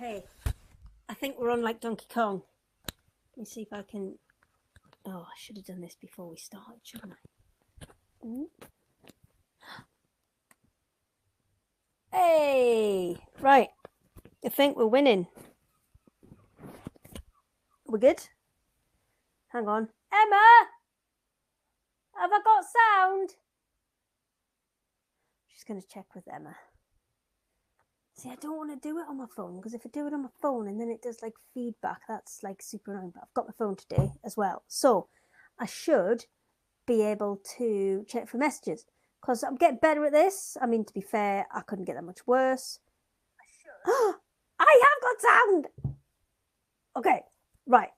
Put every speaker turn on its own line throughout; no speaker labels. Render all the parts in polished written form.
Okay, I think we're on like Donkey Kong. Let me see if I can... Oh, I should have done this before we started, shouldn't I? Hey! Right, I think we're winning. We're good? Hang on. Emma! Have I got sound? She's going to check with Emma. See, I don't want to do it on my phone, because if I do it on my phone and then it does like feedback, that's like super annoying. But I've got my phone today as well. So I should be able to check for messages, because I'm getting better at this. I mean, to be fair, I couldn't get that much worse. I have got sound! Okay, right.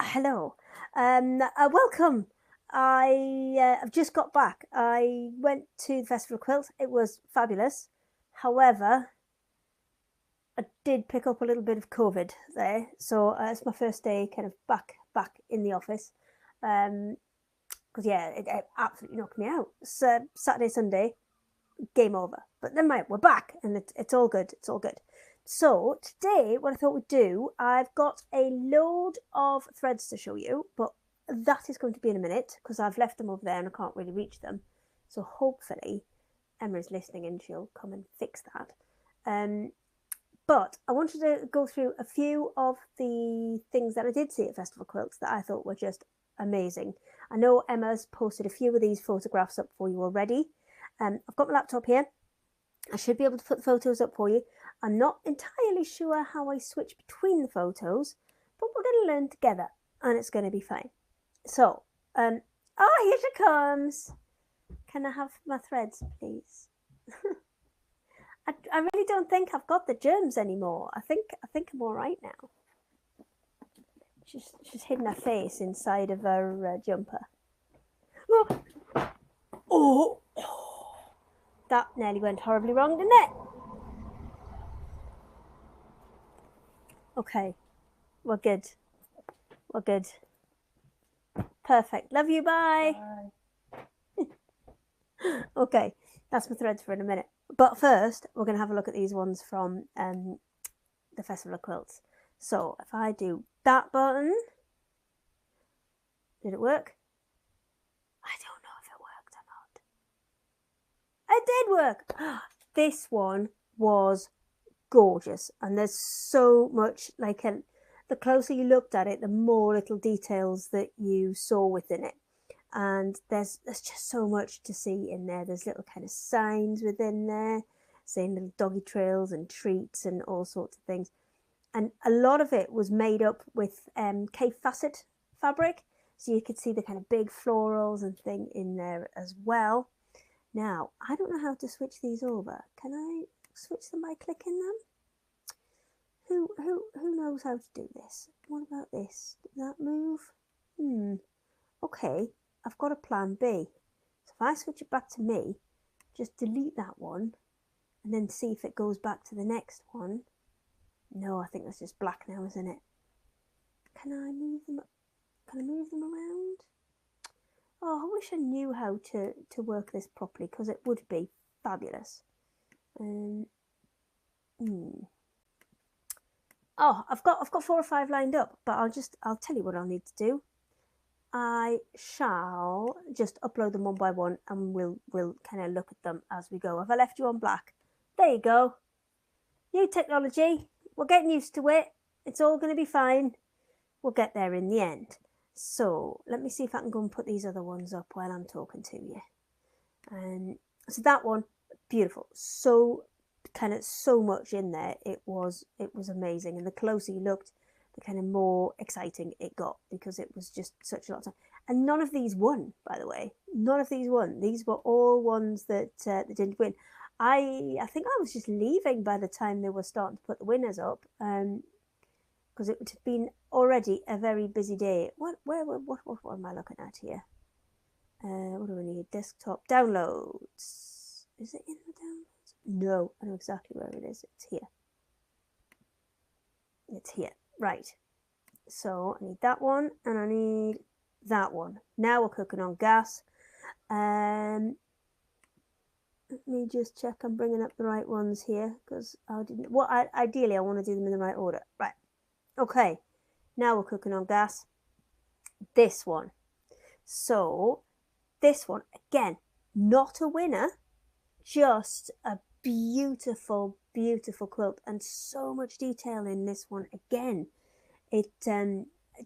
Hello. Welcome. I've just got back. I went to the Festival of Quilts. It was fabulous. However, I did pick up a little bit of COVID there, so it's my first day kind of back in the office. Because yeah, it absolutely knocked me out. So Saturday, Sunday, game over. But never mind, we're back, and it's all good. It's all good. So today, what I thought we'd do, I've got a load of threads to show you, but that is going to be in a minute, because I've left them over there and I can't really reach them. So hopefully Emma is listening and she'll come and fix that. But I wanted to go through a few of the things that I did see at Festival of Quilts that I thought were just amazing. I know Emma's posted a few of these photographs up for you already. I've got my laptop here. I should be able to put the photos up for you. I'm not entirely sure how I switch between the photos, but we're going to learn together, and it's going to be fine. So, oh, here she comes. Can I have my threads, please? I really don't think I've got the germs anymore. I think I'm all right now. She's hidden her face inside of her jumper. Oh, that nearly went horribly wrong, didn't it? Okay, we're good. We're good. Perfect. Love you. Bye. Okay, that's my threads for in a minute. But first, we're going to have a look at these ones from the Festival of Quilts. So if I do that button, did it work? I don't know if it worked or not. It did work. This one was gorgeous, and there's so much, like, the closer you looked at it, the more little details that you saw within it. And there's just so much to see in there. There's little kind of signs within there, saying little doggy trails and treats and all sorts of things. And a lot of it was made up with K facet fabric, so you could see the kind of big florals and thing in there as well. Now, I don't know how to switch these over. Can I switch them by clicking them? Who knows how to do this? What about this? Did that move? Okay, I've got a plan B. So if I switch it back to me, just delete that one and then see if it goes back to the next one. No, I think that's just black now, isn't it? Can I move them? Can I move them around? Oh, I wish I knew how to work this properly, because it would be fabulous. Oh, I've got 4 or 5 lined up, but I'll tell you what I'll need to do. I shall just upload them one by one, and we'll kind of look at them as we go. Have I left you on black? There you go. New technology. We're getting used to it. It's all going to be fine. We'll get there in the end. So let me see if I can go and put these other ones up while I'm talking to you. So that one, beautiful. So much in there. It was amazing. And the closer you looked, the kind of more exciting it got, because it was just such a lot of time. And none of these won, by the way. None of these won. These were all ones that didn't win. I think I was just leaving by the time they were starting to put the winners up, because it would have been already a very busy day. What am I looking at here? What do we need? Desktop downloads. Is it in the downloads? No, I know exactly where it is. It's here. It's here. Right. So I need that one, and I need that one. Now we're cooking on gas. Let me just check I'm bringing up the right ones here, because I didn't. Well, ideally I want to do them in the right order. Right. Okay. Now we're cooking on gas. This one. So this one again, not a winner, just a beautiful, beautiful quilt, and so much detail in this one again. It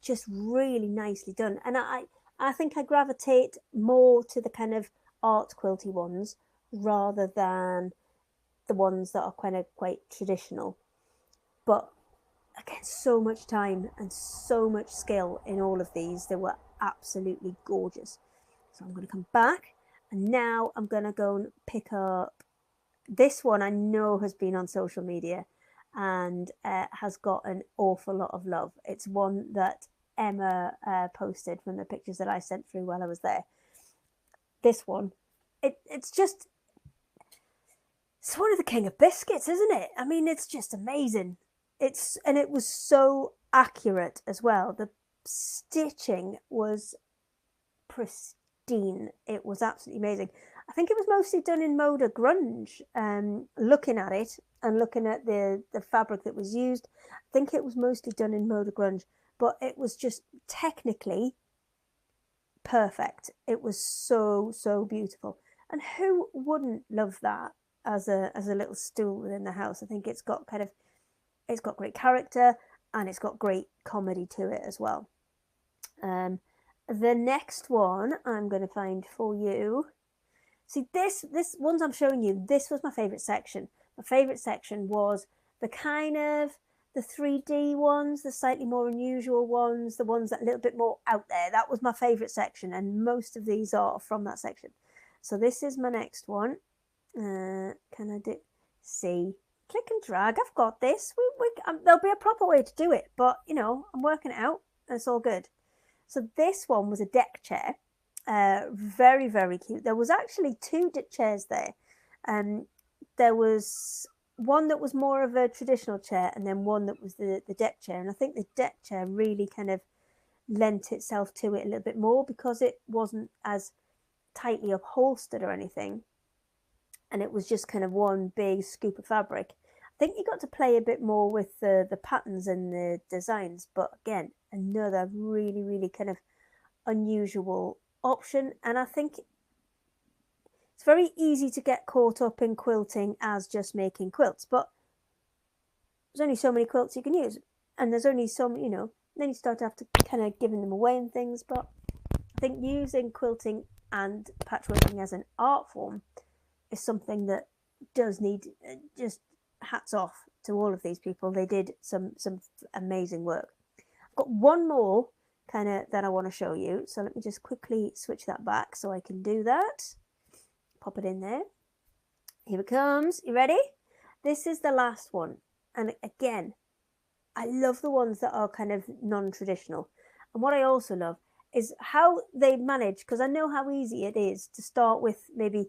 just really nicely done, and I think I gravitate more to the kind of art quilty ones rather than the ones that are kind of quite traditional. But again, so much time and so much skill in all of these. They were absolutely gorgeous. So I'm going to come back, and now I'm going to go and pick up this one. I know has been on social media and has got an awful lot of love. It's one that Emma posted from the pictures that I sent through while I was there. This one, it's one of the king of biscuits, isn't it? I mean, it's just amazing. And it was so accurate as well. The stitching was pristine. It was absolutely amazing. I think it was mostly done in Moda Grunge. Looking at it and looking at the fabric that was used, I think it was mostly done in Moda Grunge, but it was just technically perfect. It was so, so beautiful. And who wouldn't love that as a little stool within the house? I think it's got great character, and it's got great comedy to it as well. The next one I'm going to find for you. See, this ones I'm showing you, this was my favourite section. My favourite section was the kind of the 3D ones, the slightly more unusual ones, the ones that are a little bit more out there. That was my favourite section, and most of these are from that section. So this is my next one. Can I do? See, click and drag. I've got this. There'll be a proper way to do it, but you know, I'm working it out, and it's all good. So this one was a deck chair. Very, very cute. There was actually two chairs there. There was one that was more of a traditional chair, and then one that was the deck chair. And I think the deck chair really kind of lent itself to it a little bit more because it wasn't as tightly upholstered or anything. And it was just kind of one big scoop of fabric. I think you got to play a bit more with the patterns and the designs. But again, another really, really kind of unusual option. And I think it's very easy to get caught up in quilting as just making quilts, but there's only so many quilts you can use, and there's only so many, then you start to have to kind of giving them away and things. But I think using quilting and patchworking as an art form is something that does need just hats off to all of these people. They did some amazing work. I've got one more kind of that I want to show you, so let me just quickly switch that back so I can do that. Pop it in there. Here it comes. You ready? This is the last one, and again, I love the ones that are kind of non-traditional. And what I also love is how they manage, because I know how easy it is to start with maybe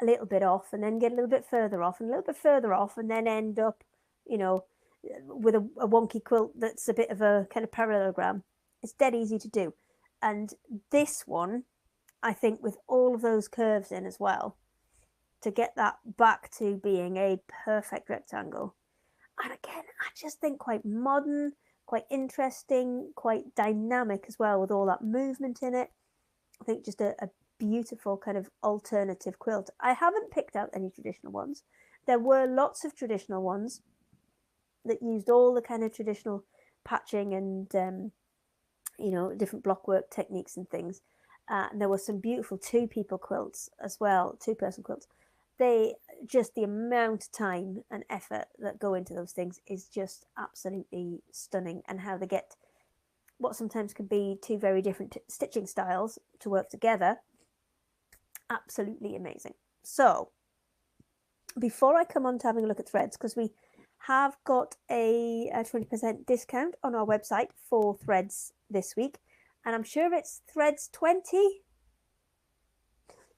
a little bit off and then get a little bit further off and a little bit further off and then end up, with a wonky quilt that's a bit of a kind of parallelogram. It's dead easy to do. And this one, I think with all of those curves in as well, to get that back to being a perfect rectangle. And again, I just think quite modern, quite interesting, quite dynamic as well with all that movement in it. I think just a beautiful kind of alternative quilt. I haven't picked out any traditional ones. There were lots of traditional ones that used all the kind of traditional patching and, different blockwork techniques and things. And there were some beautiful two-people quilts as well, two-person quilts. The amount of time and effort that go into those things is just absolutely stunning, and how they get what sometimes can be two very different stitching styles to work together. Absolutely amazing. So before I come on to having a look at threads, because we have got a 20% discount on our website for threads this week, and I'm sure it's threads 20.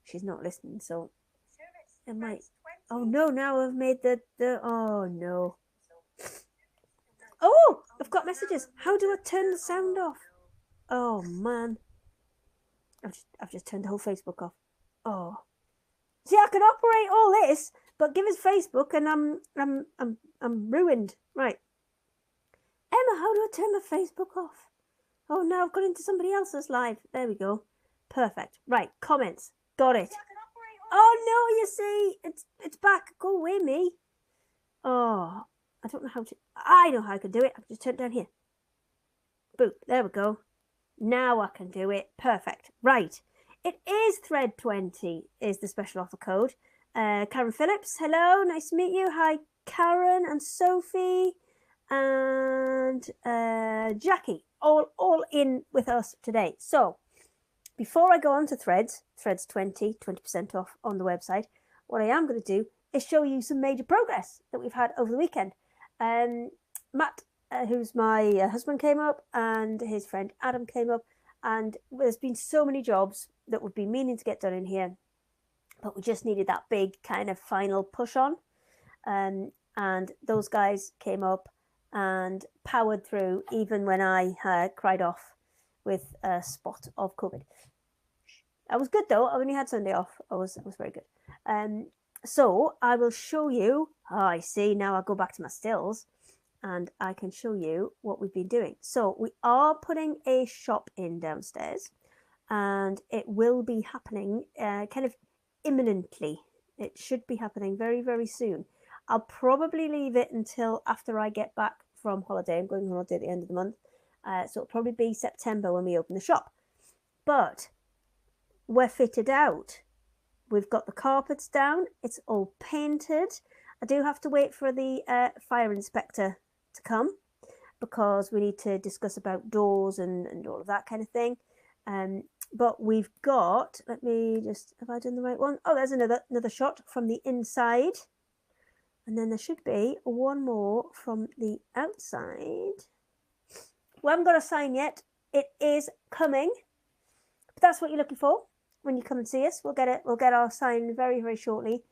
She's not listening, so it might. Oh no! Now I've made the. Oh no! Oh, I've got messages. How do I turn the sound off? Oh man! I've just turned the whole Facebook off. Oh, See, I can operate all this, but give us Facebook and I'm ruined. Right. Emma, how do I turn my Facebook off? Oh, now I've got into somebody else's live. There we go. Perfect. Right, comments. Got it. Oh no, you see, it's back. Go away, me. Oh, I don't know how to. I know how I can do it. I can just turn it down here. Boop. There we go. Now I can do it. Perfect. Right. It is thread 20 is the special offer code. Karen Phillips, hello. Nice to meet you. Hi, Karen and Sophie and Jackie, all in with us today. So before I go on to threads 20% off on the website, what I am going to do is show you some major progress that we've had over the weekend. Matt, who's my husband, came up, and his friend Adam came up, and there's been so many jobs that we've been meaning to get done in here, but we just needed that big kind of final push on. And those guys came up and powered through, even when I cried off with a spot of COVID. I was good though. I only had Sunday off. I was very good. So I will show you. Oh, I see. Now I'll go back to my stills and I can show you what we've been doing. So we are putting a shop in downstairs, and it will be happening kind of imminently. It should be happening very, very soon. I'll probably leave it until after I get back from holiday. I'm going on holiday at the end of the month. So it'll probably be September when we open the shop. But we're fitted out. We've got the carpets down. It's all painted. I do have to wait for the fire inspector to come, because we need to discuss about doors and all of that kind of thing. But we've got, let me just, have I done the right one? Oh, there's another shot from the inside. And then there should be one more from the outside. We haven't got a sign yet. It is coming. But that's what you're looking for when you come and see us. We'll get it. We'll get our sign very, very shortly.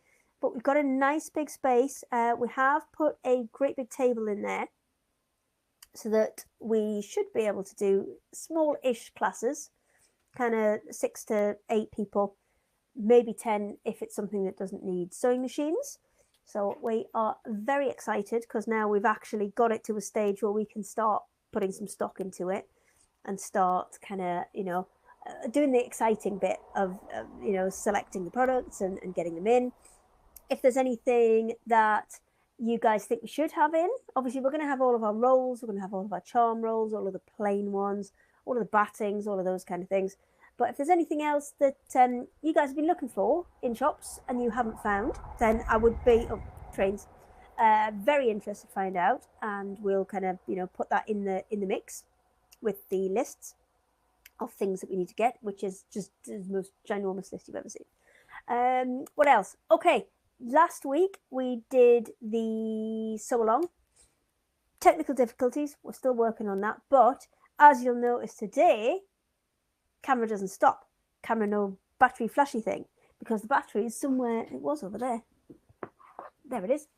But we've got a nice big space. We have put a great big table in there, so that we should be able to do small-ish classes, kind of 6 to 8 people, maybe 10 if it's something that doesn't need sewing machines. So we are very excited, because now we've actually got it to a stage where we can start putting some stock into it and start kind of, doing the exciting bit of selecting the products and getting them in. If there's anything that you guys think we should have in, obviously we're going to have all of our rolls, we're going to have all of our charm rolls, all of the plain ones, all of the battings, all of those kind of things. But if there's anything else that you guys have been looking for in shops and you haven't found, then I would be, trains, very interested to find out, and we'll kind of put that in the mix with the lists of things that we need to get, which is just the most ginormous list you've ever seen. What else? Okay, last week we did the sew along. Technical difficulties, we're still working on that, but as you'll notice today, camera doesn't stop. Camera no battery flashy thing, because the battery is somewhere. It was over there. There it is.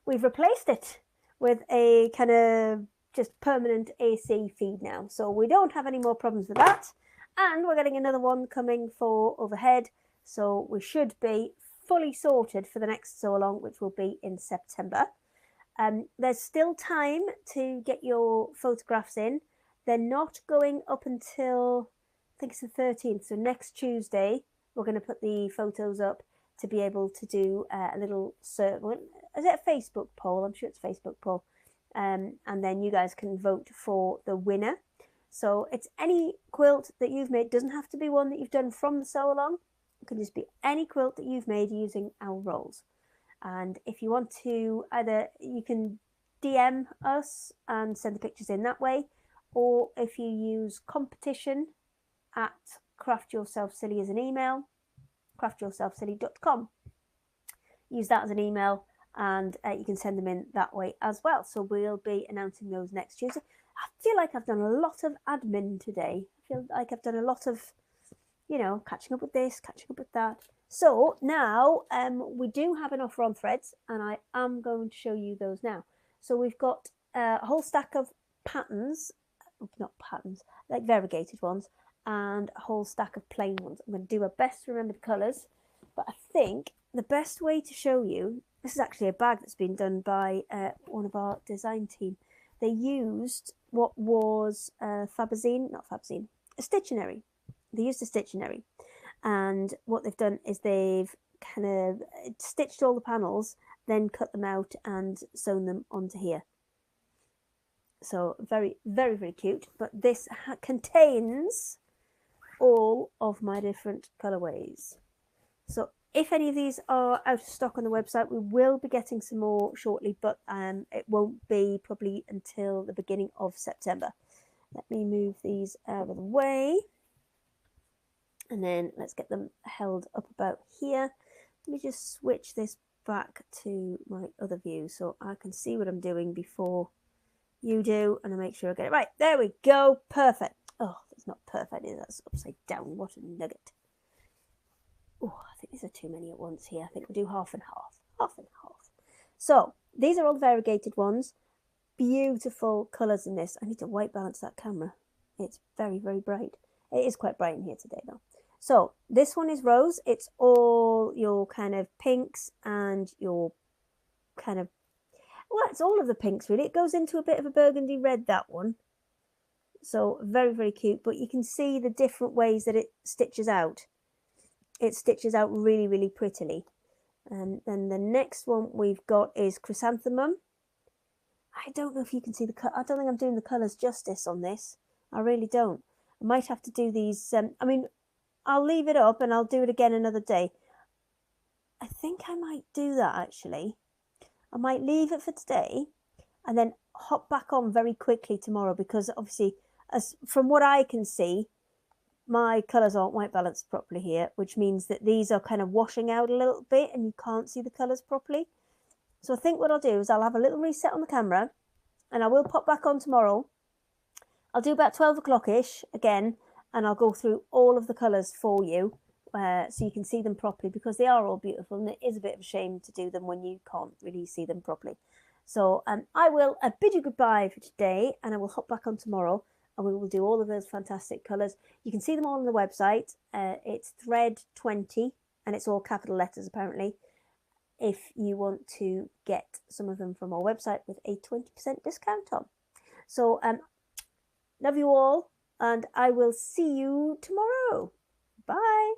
We've replaced it with a kind of just permanent AC feed now, so we don't have any more problems with that. And we're getting another one coming for overhead, so we should be fully sorted for the next sew along, which will be in September. There's still time to get your photographs in. They're not going up until, I think it's the 13th, so next Tuesday we're going to put the photos up to be able to do a little survey. Is it a Facebook poll? I'm sure it's a Facebook poll. And then you guys can vote for the winner. So it's any quilt that you've made. It doesn't have to be one that you've done from the sew along. It can just be any quilt that you've made using our rolls. And if you want to, either you can DM us and send the pictures in that way, or if you use competition at Craft Yourself Silly as an email, craftyourselfsilly.com. Use that as an email, and you can send them in that way as well. So we'll be announcing those next Tuesday. I feel like I've done a lot of admin today. I feel like I've done a lot of, catching up with this, catching up with that. So now we do have an offer on threads, and I am going to show you those now. So we've got a whole stack of patterns, not patterns, like variegated ones, and a whole stack of plain ones. I'm going to do my best to remember the colours, But I think the best way to show you, this is actually a bag that's been done by one of our design team. They used what was a Stittionary. They used a Stittionary, and what they've done is they've kind of stitched all the panels, then cut them out and sewn them onto here. So very, very, very cute. But this contains all of my different colorways. So if any of these are out of stock on the website, we will be getting some more shortly, but it won't be probably until the beginning of September. Let me move these out of the way. And then let's get them held up about here. Let me just switch this back to my other view so I can see what I'm doing before you do, and I'll make sure I get it right. There we go. Perfect. Oh, that's not perfect. That's upside down. What a nugget. Oh, I think these are too many at once here. I think we'll do half and half. Half and half. So these are all the variegated ones. Beautiful colours in this. I need to white balance that camera. It's very, very bright. It is quite bright in here today though. So this one is rose. It's all your kind of pinks and your kind of, well, it's all of the pinks really. It goes into a bit of a burgundy red, that one. So very, very cute. But you can see the different ways that it stitches out. It stitches out really, really prettily. And then the next one we've got is chrysanthemum. I don't know if you can see the cut. I don't think I'm doing the colours justice on this. I really don't. I might have to do these. I mean, I'll leave it up and I'll do it again another day. I think I might do that actually. I might leave it for today and then hop back on very quickly tomorrow, because obviously, as from what I can see, my colours aren't white balanced properly here, which means that these are kind of washing out a little bit and you can't see the colours properly. So I think what I'll do is I'll have a little reset on the camera and I will pop back on tomorrow. I'll do about 12 o'clock-ish again, and I'll go through all of the colours for you so you can see them properly, because they are all beautiful and it is a bit of a shame to do them when you can't really see them properly. So I will bid you goodbye for today, and I will hop back on tomorrow and we will do all of those fantastic colours. You can see them all on the website. It's Thread 20 and it's all capital letters apparently, if you want to get some of them from our website with a 20% discount on. So love you all, and I will see you tomorrow. Bye.